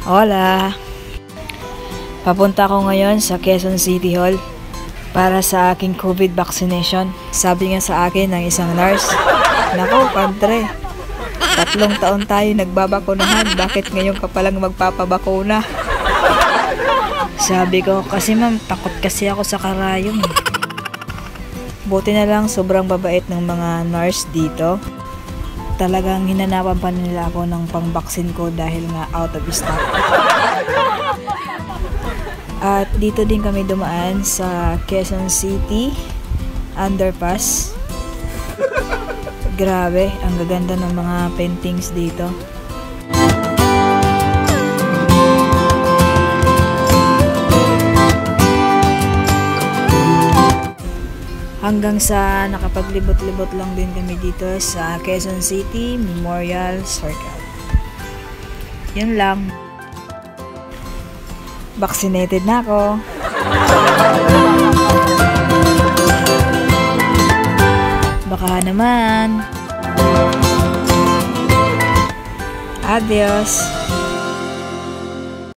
Hola! Papunta ako ngayon sa Quezon City Hall para sa aking COVID vaccination. Sabi nga sa akin ng isang nurse, "Nako, padre, 3 taon tayo nagbabakunahan, bakit ngayon ka palang magpapabakuna?" Sabi ko, kasi ma'am, takot kasi ako sa karayom. Buti na lang sobrang babait ng mga nurse dito. Talagang hinanapan pa nila ako ng pang-vaccine ko dahil nga out of stock. At dito din kami dumaan sa Quezon City underpass. Grabe, ang gaganda ng mga paintings dito. Hanggang sa nakapaglibot-libot lang din kami dito sa Quezon City Memorial Circle. Yun lang. Vaccinated na ako. Baka naman. Adios.